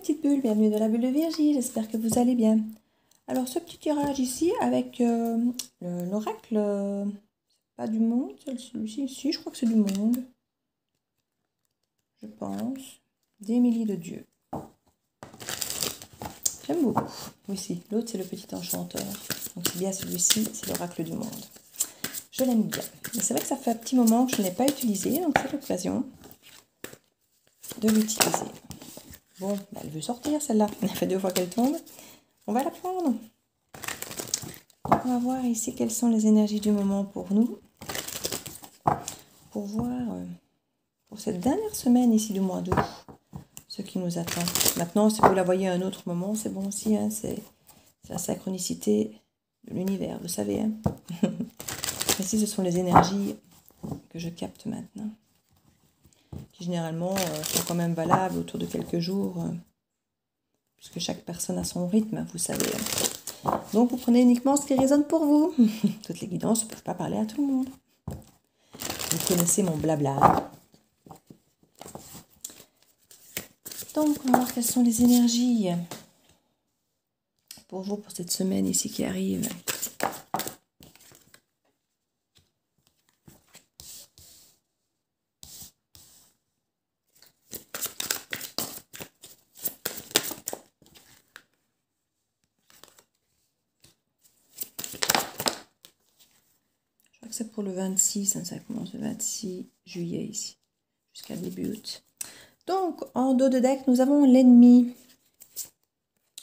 petites bulles, bienvenue dans la bulle de Virgile, j'espère que vous allez bien. Alors ce petit tirage ici avec l'oracle, pas du monde, celui-ci, si je crois que c'est du monde, je pense, d'Émilie de Dieu. J'aime beaucoup. Oui, si, l'autre c'est le petit enchanteur, donc c'est bien celui-ci, c'est l'oracle du monde. Je l'aime bien. Mais c'est vrai que ça fait un petit moment que je ne l'ai pas utilisé, donc c'est l'occasion de l'utiliser. Bon, bah, elle veut sortir celle-là. Ça fait 2 fois qu'elle tombe. On va la prendre. On va voir ici quelles sont les énergies du moment pour nous. Pour voir pour cette dernière semaine ici du mois d'août, ce qui nous attend. Maintenant, si vous la voyez à un autre moment, c'est bon aussi. Hein, c'est la synchronicité de l'univers, vous savez. Hein. Ici, ce sont les énergies que je capte maintenant. Qui généralement sont quand même valables autour de quelques jours. Puisque chaque personne a son rythme, vous savez. Donc, vous prenez uniquement ce qui résonne pour vous. Toutes les guidances ne peuvent pas parler à tout le monde. Vous connaissez mon blabla. Donc, on va voir quelles sont les énergies pour vous, pour cette semaine ici qui arrive. C'est pour le 26, hein, ça commence le 26 juillet ici, jusqu'à début août. Donc, en dos de deck, nous avons l'ennemi,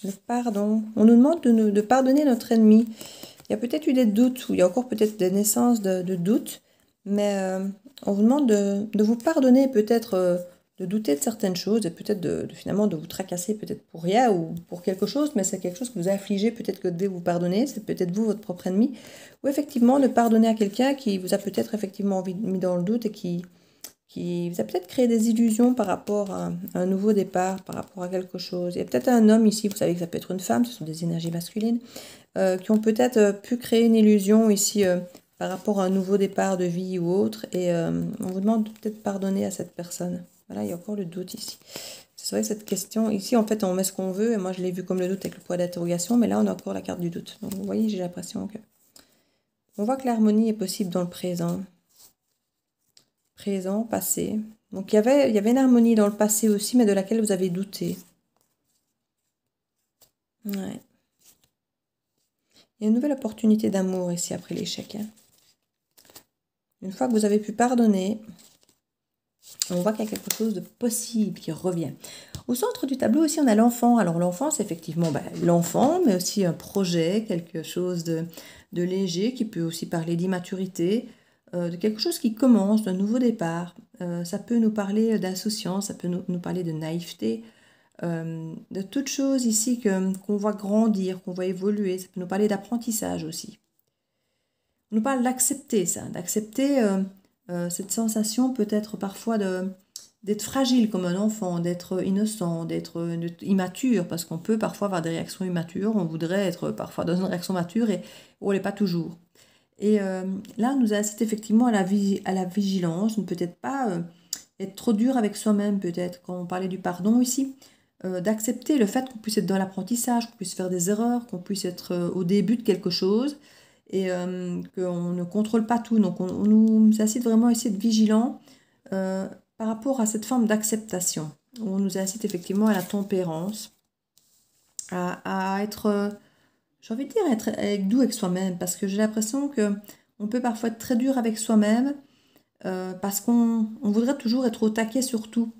le pardon. On nous demande de pardonner notre ennemi. Il y a peut-être eu des doutes, ou il y a encore peut-être des naissances de doutes, mais on vous demande de vous pardonner, peut-être de douter de certaines choses, et peut-être finalement de vous tracasser peut-être pour rien ou pour quelque chose, mais c'est quelque chose que vous a affligé, peut-être que dès vous pardonner, c'est peut-être vous, votre propre ennemi, ou effectivement de pardonner à quelqu'un qui vous a peut-être effectivement mis dans le doute et qui vous a peut-être créé des illusions par rapport à un nouveau départ, par rapport à quelque chose. Il y a peut-être un homme ici, vous savez que ça peut être une femme, ce sont des énergies masculines, qui ont peut-être pu créer une illusion ici par rapport à un nouveau départ de vie ou autre, et on vous demande peut-être de pardonner à cette personne. Voilà, il y a encore le doute ici. C'est vrai que cette question, ici en fait on met ce qu'on veut, et moi je l'ai vu comme le doute avec le point d'interrogation, mais là on a encore la carte du doute. Donc vous voyez, j'ai l'impression que... On voit que l'harmonie est possible dans le présent. Présent, passé. Donc il y avait une harmonie dans le passé aussi, mais de laquelle vous avez douté. Ouais. Il y a une nouvelle opportunité d'amour ici après l'échec. Hein. Une fois que vous avez pu pardonner, on voit qu'il y a quelque chose de possible qui revient. Au centre du tableau aussi, on a l'enfant. Alors l'enfant, c'est effectivement l'enfant, mais aussi un projet, quelque chose de léger, qui peut aussi parler d'immaturité, de quelque chose qui commence, d'un nouveau départ. Ça peut nous parler d'insouciance, ça peut nous parler de naïveté, de toutes choses ici qu'on voit grandir, qu'on voit évoluer. Ça peut nous parler d'apprentissage aussi. On nous parle d'accepter ça, d'accepter cette sensation peut-être parfois d'être fragile comme un enfant, d'être innocent, d'être immature, parce qu'on peut parfois avoir des réactions immatures, on voudrait être parfois dans une réaction mature et on l'est pas toujours. Et là, on nous incite effectivement à la vigilance, ne peut-être pas être trop dur avec soi-même, peut-être, quand on parlait du pardon ici, d'accepter le fait qu'on puisse être dans l'apprentissage, qu'on puisse faire des erreurs, qu'on puisse être au début de quelque chose, et qu'on ne contrôle pas tout. Donc on nous incite vraiment à essayer de vigilant par rapport à cette forme d'acceptation. On nous incite effectivement à la tempérance, à être... j'ai envie de dire être doux avec soi-même, parce que j'ai l'impression qu'on peut parfois être très dur avec soi-même, parce qu'on voudrait toujours être au taquet sur tout.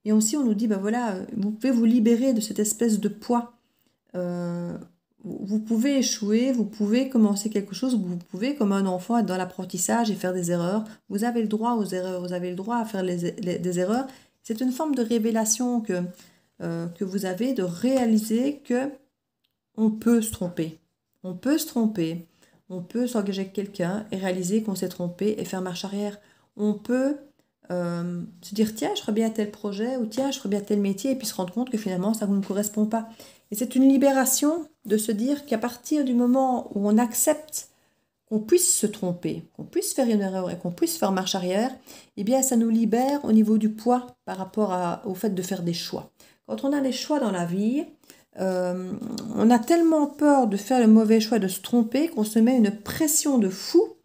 Et aussi, on nous dit, ben voilà, vous pouvez vous libérer de cette espèce de poids. Vous pouvez échouer, vous pouvez commencer quelque chose, vous pouvez, comme un enfant, être dans l'apprentissage et faire des erreurs. Vous avez le droit aux erreurs, vous avez le droit à faire des erreurs. C'est une forme de révélation que vous avez, de réaliser que on peut se tromper. On peut se tromper. On peut s'engager avec quelqu'un et réaliser qu'on s'est trompé et faire marche arrière. On peut se dire, tiens, je ferais bien tel projet, ou tiens, je ferais bien tel métier, et puis se rendre compte que finalement, ça ne nous correspond pas. Et c'est une libération de se dire qu'à partir du moment où on accepte qu'on puisse se tromper, qu'on puisse faire une erreur et qu'on puisse faire marche arrière, eh bien, ça nous libère au niveau du poids par rapport au fait de faire des choix. quand on a des choix dans la vie, on a tellement peur de faire le mauvais choix, de se tromper, qu'on se met une pression de fou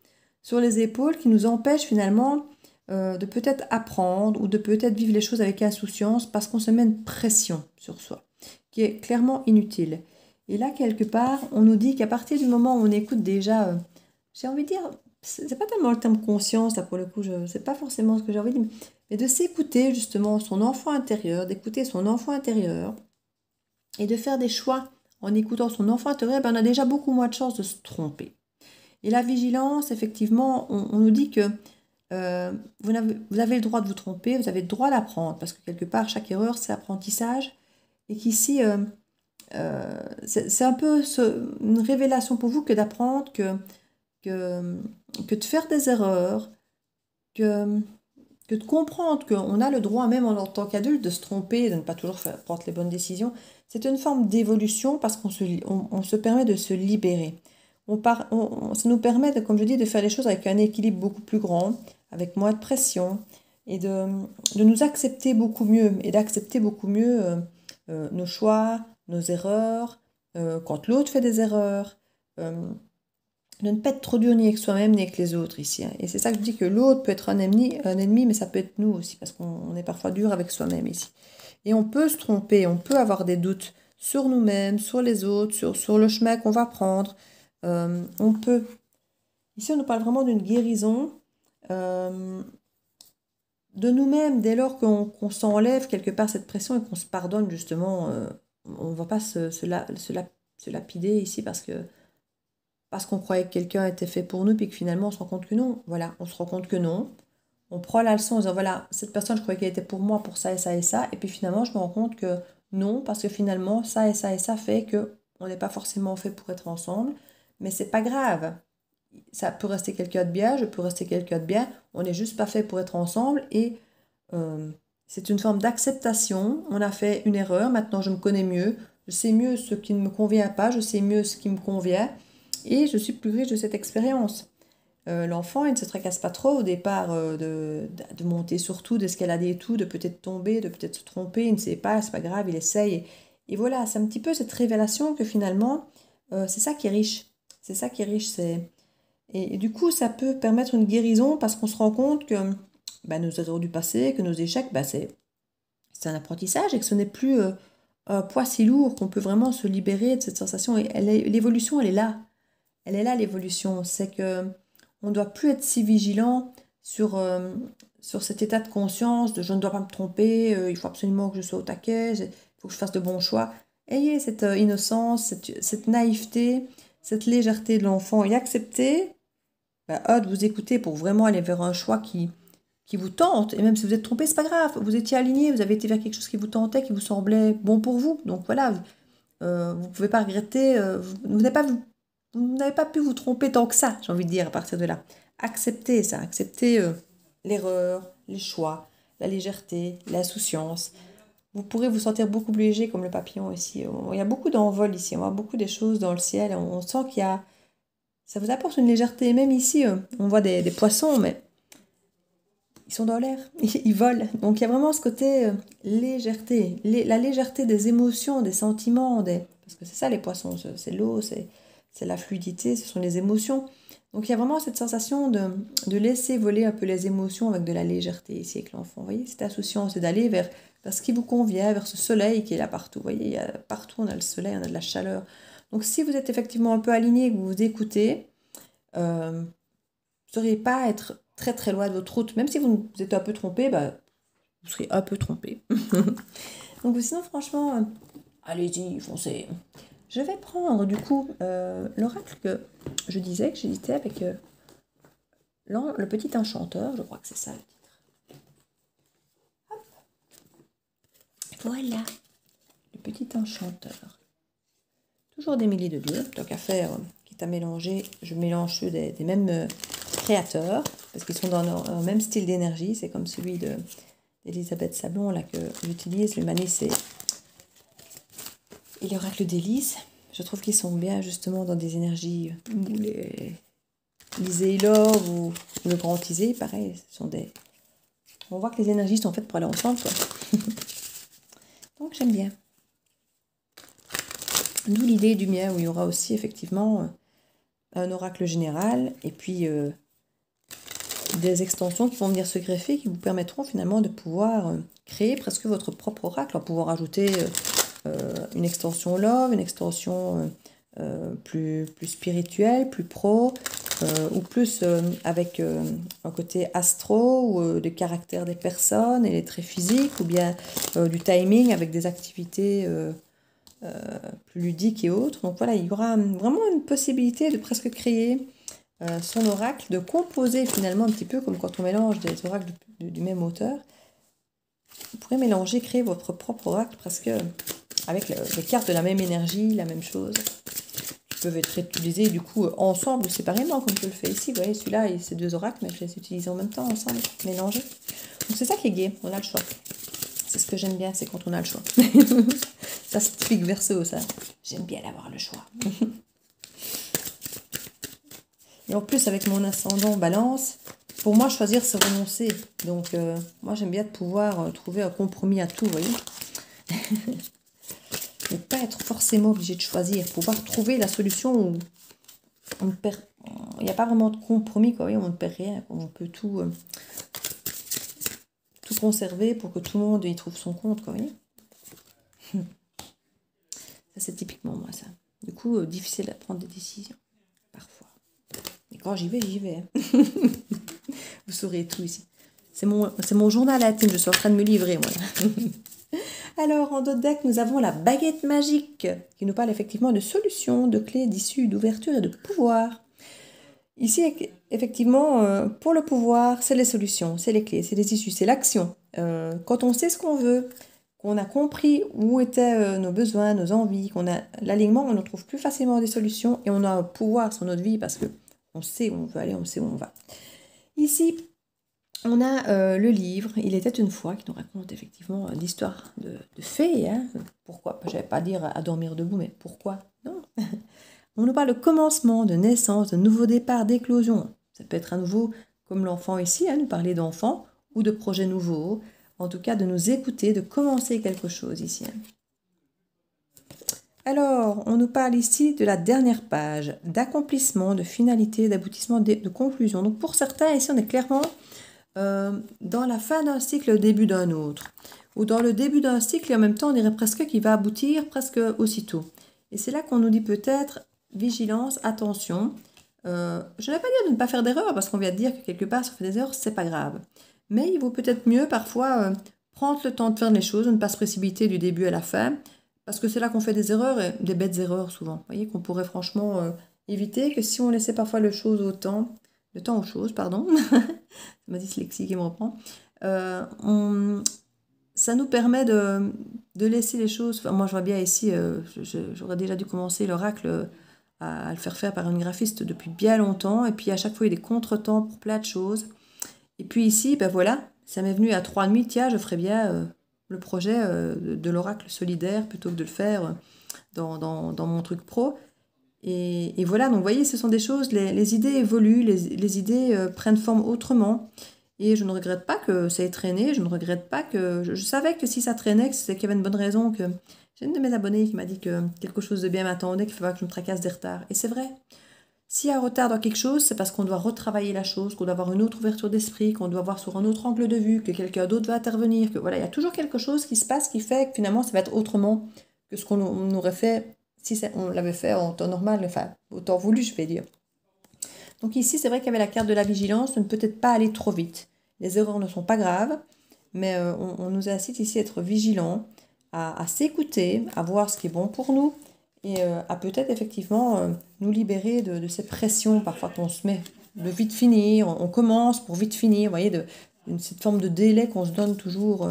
sur les épaules qui nous empêche finalement de peut-être apprendre ou de peut-être vivre les choses avec insouciance parce qu'on se met une pression sur soi qui est clairement inutile. Et là, quelque part, on nous dit qu'à partir du moment où on écoute déjà, j'ai envie de dire, c'est pas tellement le terme conscience, là pour le coup, c'est pas forcément ce que j'ai envie de dire, mais de s'écouter justement son enfant intérieur, d'écouter son enfant intérieur et de faire des choix en écoutant son enfant intérieur, ben on a déjà beaucoup moins de chances de se tromper. Et la vigilance, effectivement, on nous dit que vous avez le droit de vous tromper, vous avez le droit d'apprendre, parce que quelque part, chaque erreur, c'est apprentissage, et qu'ici, c'est un peu une révélation pour vous que d'apprendre, que de faire des erreurs, que de comprendre qu'on a le droit, même en tant qu'adulte, de se tromper, de ne pas toujours prendre les bonnes décisions. C'est une forme d'évolution parce qu'on se permet de se libérer. Ça nous permet, comme je dis, de faire les choses avec un équilibre beaucoup plus grand, avec moins de pression, et de nous accepter beaucoup mieux, et d'accepter beaucoup mieux nos choix, nos erreurs, quand l'autre fait des erreurs, de ne pas être trop dur ni avec soi-même ni avec les autres ici. Et c'est ça que je dis que l'autre peut être un ennemi, mais ça peut être nous aussi, parce qu'on est parfois dur avec soi-même ici. Et on peut se tromper, on peut avoir des doutes sur nous-mêmes, sur les autres, sur le chemin qu'on va prendre. On peut. Ici, on nous parle vraiment d'une guérison de nous-mêmes, dès lors qu'on s'enlève quelque part cette pression et qu'on se pardonne justement. On ne va pas se lapider ici parce qu'on croyait que quelqu'un était fait pour nous, puis que finalement on se rend compte que non. Voilà, on se rend compte que non. On prend la leçon en disant, voilà, cette personne, je croyais qu'elle était pour moi, pour ça et ça et ça. Et puis finalement, je me rends compte que non, parce que finalement, ça et ça et ça fait que on n'est pas forcément fait pour être ensemble. Mais c'est pas grave. Ça peut rester quelqu'un de bien, je peux rester quelqu'un de bien. On n'est juste pas fait pour être ensemble. Et c'est une forme d'acceptation. On a fait une erreur, maintenant je me connais mieux. Je sais mieux ce qui ne me convient pas, je sais mieux ce qui me convient. Et je suis plus riche de cette expérience. L'enfant, il ne se tracasse pas trop au départ de monter sur tout, d'escalader et tout, de peut-être tomber, de peut-être se tromper, il ne sait pas, c'est pas grave, il essaye. Et voilà, c'est un petit peu cette révélation que finalement, c'est ça qui est riche. C'est ça qui est riche. Et du coup, ça peut permettre une guérison parce qu'on se rend compte que nos erreurs du passé, que nos échecs, c'est un apprentissage et que ce n'est plus un poids si lourd qu'on peut vraiment se libérer de cette sensation. Et l'évolution, elle est là. Elle est là, l'évolution. C'est que on ne doit plus être si vigilant sur cet état de conscience de je ne dois pas me tromper, il faut absolument que je sois au taquet, il faut que je fasse de bons choix. Ayez cette innocence, cette naïveté, cette légèreté de l'enfant et acceptez de vous écouter pour vraiment aller vers un choix qui vous tente. Et même si vous êtes trompé, c'est pas grave. Vous étiez aligné, vous avez été vers quelque chose qui vous tentait, qui vous semblait bon pour vous. Donc voilà, vous ne pouvez pas regretter, vous n'avez pas pu vous tromper tant que ça, j'ai envie de dire, à partir de là. Acceptez ça, acceptez l'erreur, les choix, la légèreté, l'insouciance. Vous pourrez vous sentir beaucoup plus léger comme le papillon ici. Il y a beaucoup d'envol ici, on voit beaucoup des choses dans le ciel. On sent qu'il y a... Ça vous apporte une légèreté. Même ici, on voit des poissons, mais ils sont dans l'air, ils volent. Donc il y a vraiment ce côté légèreté, la légèreté des émotions, des sentiments, parce que c'est ça les poissons, c'est l'eau, c'est la fluidité, ce sont les émotions. Donc il y a vraiment cette sensation de laisser voler un peu les émotions avec de la légèreté ici avec l'enfant. Vous voyez, cette insouciance, c'est d'aller vers ce qui vous convient, vers ce soleil qui est là partout. Vous voyez, partout on a le soleil, on a de la chaleur. Donc si vous êtes effectivement un peu aligné, que vous vous écoutez, vous ne seriez pas être très très loin de votre route. Même si vous êtes un peu trompé, vous serez un peu trompé. Donc sinon franchement, allez-y, foncez. Je vais prendre du coup l'oracle que je disais, que j'hésitais avec le petit enchanteur, je crois que c'est ça le titre. Hop. Voilà, le petit enchanteur. Toujours des milliers de dieux, tant qu'à faire, quitte à mélanger, je mélange ceux des mêmes créateurs, parce qu'ils sont dans un même style d'énergie, c'est comme celui d'Elisabeth Sablon là, que j'utilise, le Manis et l'oracle d'Élise. Je trouve qu'ils sont bien justement dans des énergies, les Isée Love ou le Grand Isée, pareil, ce sont des... On voit que les énergies sont faites pour aller ensemble, quoi. Donc Donc j'aime bien. D'où l'idée du mien où il y aura aussi effectivement un oracle général et puis des extensions qui vont venir se greffer qui vous permettront finalement de pouvoir créer presque votre propre oracle, en pouvoir ajouter une extension love, une extension plus spirituelle, plus pro, ou plus avec un côté astro, ou des caractères des personnes et les traits physiques, ou bien du timing avec des activités plus ludiques et autres. Donc voilà, il y aura vraiment une possibilité de presque créer son oracle, de composer finalement un petit peu comme quand on mélange des oracles du même auteur. Vous pourrez mélanger, créer votre propre oracle presque avec les cartes de la même énergie, la même chose, qui peuvent être utilisées du coup ensemble ou séparément, comme je le fais ici. Vous voyez, celui-là et ces deux oracles, mais je les utilise en même temps, ensemble, mélangés. Donc c'est ça qui est gai, on a le choix. C'est ce que j'aime bien, c'est quand on a le choix. Ça, c'est typique Verseau, ça. J'aime bien avoir le choix. Et en plus, avec mon ascendant Balance, pour moi, choisir, c'est renoncer. Donc, moi, j'aime bien de pouvoir trouver un compromis à tout, vous voyez. Ne pas être forcément obligé de choisir. Pouvoir trouver la solution où on ne perd... Il n'y a pas vraiment de compromis, quoi. On ne perd rien. On peut tout conserver pour que tout le monde y trouve son compte, quoi, vous voyez. Ça, c'est typiquement moi, ça. Du coup, difficile à prendre des décisions, parfois. Et quand j'y vais, j'y vais. Vous saurez tout ici. C'est mon journal intime, je suis en train de me livrer, moi. Alors, en d'autres decks, nous avons la baguette magique, qui nous parle effectivement de solutions, de clés, d'issues, d'ouverture et de pouvoir. Ici, effectivement, pour le pouvoir, c'est les solutions, c'est les clés, c'est les issues, c'est l'action. Quand on sait ce qu'on veut, qu'on a compris où étaient nos besoins, nos envies, qu'on a l'alignement, on trouve plus facilement des solutions et on a un pouvoir sur notre vie parce que on sait où on veut aller, on sait où on va. Ici, on a le livre « Il était une fois » qui nous raconte effectivement l'histoire de fées. Hein. Pourquoi? Je ne vais pas dire à dormir debout, mais pourquoi? Non. On nous parle de commencement, de naissance, de nouveau départ, d'éclosion. Ça peut être à nouveau, comme l'enfant ici, nous parler d'enfant ou de projets nouveaux. En tout cas, de nous écouter, de commencer quelque chose ici. Alors, on nous parle ici de la dernière page, d'accomplissement, de finalité, d'aboutissement, de conclusion. Donc pour certains, ici, on est clairement dans la fin d'un cycle, le début d'un autre. Ou dans le début d'un cycle, et en même temps, on dirait presque qu'il va aboutir presque aussitôt. Et c'est là qu'on nous dit peut-être, vigilance, attention. Je ne vais pas dire de ne pas faire d'erreur, parce qu'on vient de dire que quelque part, si on fait des erreurs, c'est pas grave. Mais il vaut peut-être mieux parfois prendre le temps de faire les choses, de ne pas se précipiter du début à la fin, parce que c'est là qu'on fait des erreurs, et des bêtes erreurs souvent. Vous voyez, qu'on pourrait franchement éviter, que si on laissait parfois le temps aux choses, pardon, c'est ma dyslexie qui me reprend, ça nous permet de laisser les choses, enfin, moi je vois bien ici, j'aurais déjà dû commencer l'oracle à le faire par une graphiste depuis bien longtemps, et puis à chaque fois il y a des contretemps pour plein de choses, et puis ici, ben voilà, ça m'est venu à 3h30, tiens, je ferais bien le projet de l'oracle solidaire, plutôt que de le faire dans mon truc pro. Et voilà, donc vous voyez, ce sont des choses, les idées évoluent, les idées prennent forme autrement. Et je ne regrette pas que ça ait traîné, je ne regrette pas que... Je savais que si ça traînait, c'est qu'il y avait une bonne raison, que j'ai une de mes abonnées qui m'a dit que quelque chose de bien m'attendait, qu'il ne fallait pas que je me tracasse des retards. Et c'est vrai. S'il y a un retard dans quelque chose, c'est parce qu'on doit retravailler la chose, qu'on doit avoir une autre ouverture d'esprit, qu'on doit voir sur un autre angle de vue, que quelqu'un d'autre va intervenir, que voilà, il y a toujours quelque chose qui se passe qui fait que finalement ça va être autrement que ce qu'on aurait fait si on l'avait fait en temps normal, enfin, au temps voulu, je vais dire. Donc ici, c'est vrai qu'il y avait la carte de la vigilance, de ne peut-être pas aller trop vite. Les erreurs ne sont pas graves, mais on nous incite ici à être vigilants, à s'écouter, à voir ce qui est bon pour nous, et à peut-être effectivement nous libérer de ces pressions parfois qu'on se met, de vite finir, on commence pour vite finir, vous voyez, cette forme de délai qu'on se donne toujours,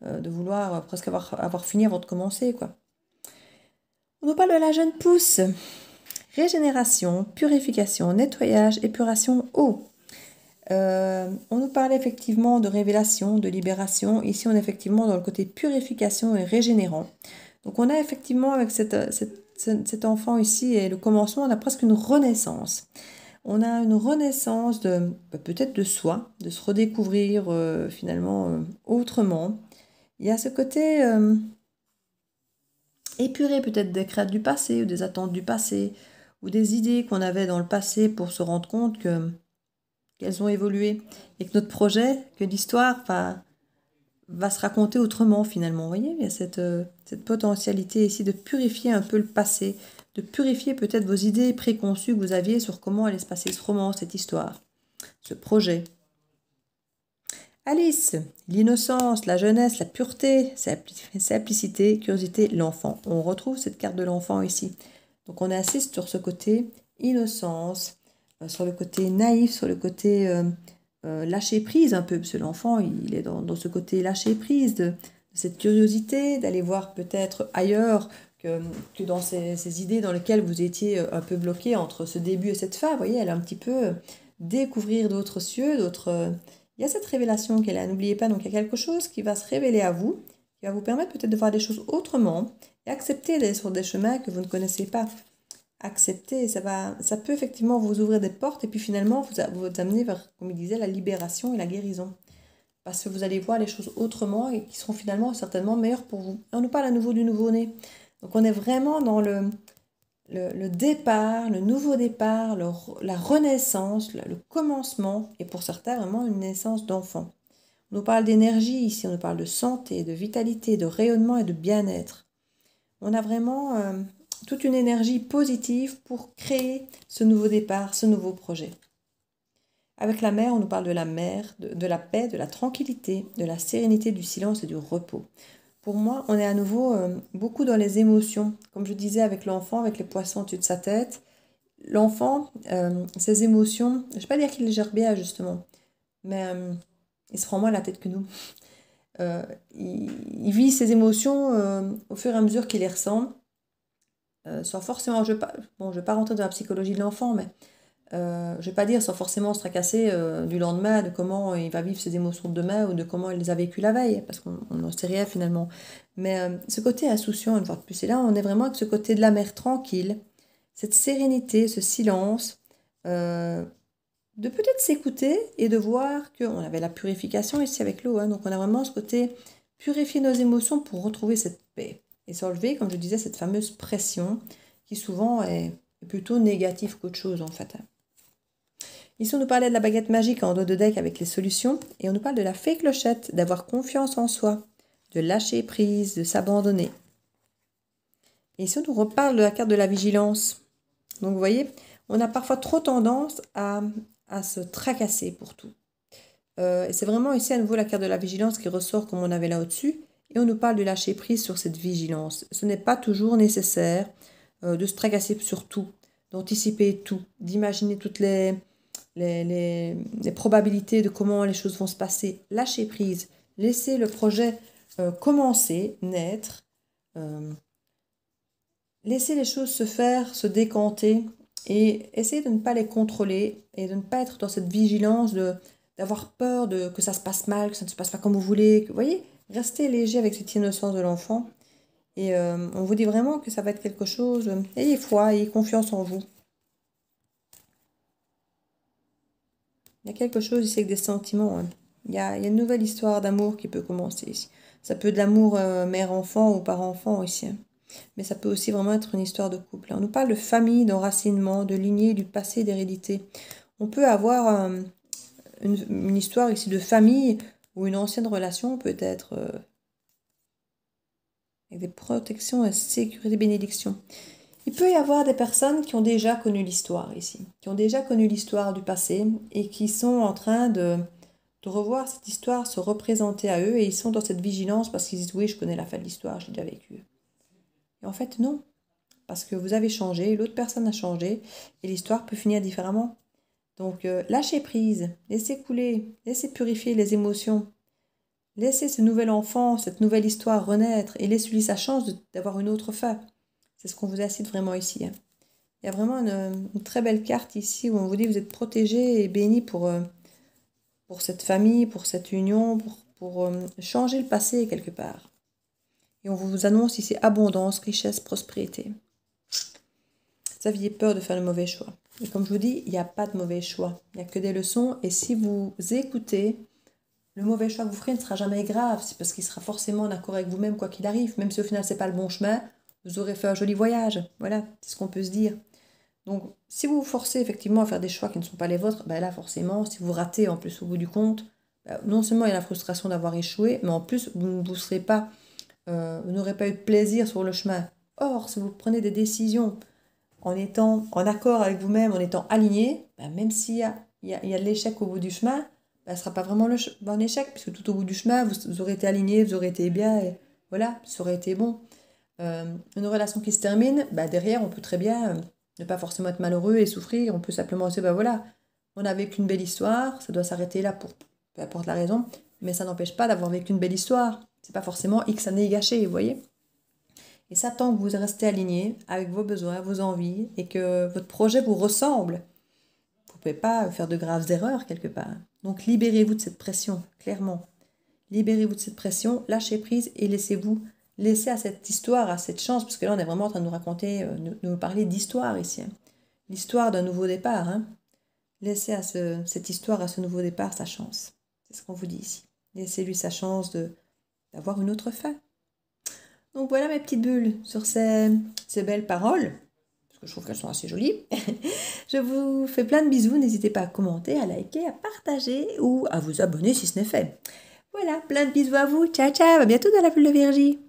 de vouloir presque avoir fini avant de commencer, quoi. On nous parle de la jeune pousse. Régénération, purification, nettoyage, épuration, eau. On nous parle effectivement de révélation, de libération. Ici, on est effectivement dans le côté purification et régénérant. Donc, on a effectivement avec cet enfant ici et le commencement, on a presque une renaissance. On a une renaissance peut-être de soi, de se redécouvrir finalement autrement. Il y a ce côté... épurer peut-être des craintes du passé ou des attentes du passé ou des idées qu'on avait dans le passé pour se rendre compte qu'elles ont évolué et que notre projet, que l'histoire va se raconter autrement finalement. Vous voyez, il y a cette potentialité ici de purifier un peu le passé, de purifier peut-être vos idées préconçues que vous aviez sur comment allait se passer ce roman, cette histoire, ce projet. Alice, l'innocence, la jeunesse, la pureté, simplicité, curiosité, l'enfant. On retrouve cette carte de l'enfant ici. Donc on assiste sur ce côté innocence, sur le côté naïf, sur le côté lâcher prise un peu, parce que l'enfant il est dans ce côté lâcher prise, de cette curiosité, d'aller voir peut-être ailleurs que dans ces idées dans lesquelles vous étiez un peu bloqué entre ce début et cette fin. Vous voyez, elle a un petit peu découvrir d'autres cieux, d'autres... Il y a cette révélation qu'elle a, n'oubliez pas, donc il y a quelque chose qui va se révéler à vous, qui va vous permettre peut-être de voir des choses autrement et accepter d'aller sur des chemins que vous ne connaissez pas. Accepter, ça peut effectivement vous ouvrir des portes et puis finalement vous amener vers, comme il disait, la libération et la guérison. Parce que vous allez voir les choses autrement et qui seront finalement certainement meilleures pour vous. Et on nous parle à nouveau du nouveau-né. Donc on est vraiment dans le départ, le nouveau départ, la renaissance, le commencement, et pour certains vraiment une naissance d'enfant. On nous parle d'énergie ici, on nous parle de santé, de vitalité, de rayonnement et de bien-être. On a vraiment toute une énergie positive pour créer ce nouveau départ, ce nouveau projet. Avec la mer, on nous parle de la mer, de la paix, de la tranquillité, de la sérénité, du silence et du repos. Pour moi, on est à nouveau beaucoup dans les émotions. Comme je disais avec l'enfant, avec les poissons au-dessus de sa tête. L'enfant, ses émotions, je ne vais pas dire qu'il les gère bien justement, mais il se prend moins la tête que nous. Il vit ses émotions au fur et à mesure qu'il les ressent. Sans forcément, je ne vais pas rentrer dans la psychologie de l'enfant, mais je ne vais pas dire sans forcément se tracasser du lendemain, de comment il va vivre ses émotions de demain ou de comment il les a vécues la veille, parce qu'on n'en sait rien finalement. Mais ce côté insouciant, une fois de plus, et là on est vraiment avec ce côté de la mer tranquille, cette sérénité, ce silence, de peut-être s'écouter et de voir qu'on avait la purification ici avec l'eau, hein, donc on a vraiment ce côté purifier nos émotions pour retrouver cette paix et s'enlever, comme je disais, cette fameuse pression qui souvent est plutôt négative qu'autre chose en fait. Ici, on nous parlait de la baguette magique en dos de deck avec les solutions. Et on nous parle de la fée clochette, d'avoir confiance en soi, de lâcher prise, de s'abandonner. Et ici, on nous reparle de la carte de la vigilance. Donc, vous voyez, on a parfois trop tendance à se tracasser pour tout. Et c'est vraiment ici à nouveau la carte de la vigilance qui ressort comme on avait là au-dessus. Et on nous parle de lâcher prise sur cette vigilance. Ce n'est pas toujours nécessaire de se tracasser sur tout, d'anticiper tout, d'imaginer toutes les probabilités de comment les choses vont se passer. Lâcher prise, laisser le projet commencer, naître, laisser les choses se faire, se décanter et essayer de ne pas les contrôler et de ne pas être dans cette vigilance d'avoir peur que ça se passe mal, que ça ne se passe pas comme vous voulez. Vous voyez, restez léger avec cette innocence de l'enfant et on vous dit vraiment que ça va être quelque chose. Ayez foi, ayez confiance en vous. Il y a quelque chose ici avec des sentiments. Hein. Il y a une nouvelle histoire d'amour qui peut commencer ici. Ça peut être de l'amour mère-enfant ou par-enfant ici. Hein. Mais ça peut aussi vraiment être une histoire de couple. On nous parle de famille, d'enracinement, de lignée, du passé, d'hérédité. On peut avoir une histoire ici de famille ou une ancienne relation peut être avec des protections, sécurité, bénédiction. Il peut y avoir des personnes qui ont déjà connu l'histoire ici, qui ont déjà connu l'histoire du passé et qui sont en train de revoir cette histoire se représenter à eux et ils sont dans cette vigilance parce qu'ils disent oui, je connais la fin de l'histoire, j'ai déjà vécu. Et en fait, non, parce que vous avez changé, l'autre personne a changé et l'histoire peut finir différemment. Donc, lâchez prise, laissez couler, laissez purifier les émotions, laissez ce nouvel enfant, cette nouvelle histoire renaître et laissez-lui sa chance d'avoir une autre fin. C'est ce qu'on vous incite vraiment ici. Hein. Il y a vraiment une très belle carte ici où on vous dit que vous êtes protégé et béni pour cette famille, pour cette union, pour changer le passé quelque part. Et on vous annonce ici abondance, richesse, prospérité. Vous aviez peur de faire le mauvais choix. Et comme je vous dis, il n'y a pas de mauvais choix. Il n'y a que des leçons. Et si vous écoutez, le mauvais choix que vous ferez ne sera jamais grave. C'est parce qu'il sera forcément en accord avec vous-même quoi qu'il arrive. Même si au final, ce n'est pas le bon chemin, vous aurez fait un joli voyage. Voilà, c'est ce qu'on peut se dire. Donc, si vous vous forcez effectivement à faire des choix qui ne sont pas les vôtres, ben là, forcément, si vous ratez en plus au bout du compte, ben, non seulement il y a la frustration d'avoir échoué, mais en plus, vous n'aurez pas eu de plaisir sur le chemin. Or, si vous prenez des décisions en étant en accord avec vous-même, en étant aligné, ben, même s'il y a de l'échec au bout du chemin, ben, ce ne sera pas vraiment un échec, puisque tout au bout du chemin, vous aurez été aligné, vous aurez été bien, et voilà, ça aurait été bon. Une relation qui se termine, ben, derrière, on peut très bien ne pas forcément être malheureux et souffrir, on peut simplement se dire, ben voilà, on a vécu une belle histoire, ça doit s'arrêter là pour peu importe la raison, mais ça n'empêche pas d'avoir vécu une belle histoire. C'est pas forcément X années gâchées, vous voyez. Et ça, tant que vous restez aligné avec vos besoins, vos envies, et que votre projet vous ressemble, vous ne pouvez pas faire de graves erreurs quelque part. Donc libérez-vous de cette pression, clairement. Libérez-vous de cette pression, lâchez prise et laissez à cette histoire, à cette chance, parce que là on est vraiment en train de nous raconter, de nous parler d'histoire ici. Hein. L'histoire d'un nouveau départ. Hein. Laissez à cette histoire, à ce nouveau départ, sa chance. C'est ce qu'on vous dit ici. Laissez-lui sa chance d'avoir une autre fin. Donc voilà mes petites bulles sur ces belles paroles, parce que je trouve qu'elles sont assez jolies. Je vous fais plein de bisous. N'hésitez pas à commenter, à liker, à partager ou à vous abonner si ce n'est fait. Voilà, plein de bisous à vous. Ciao, ciao. À bientôt dans la bulle de Virgie.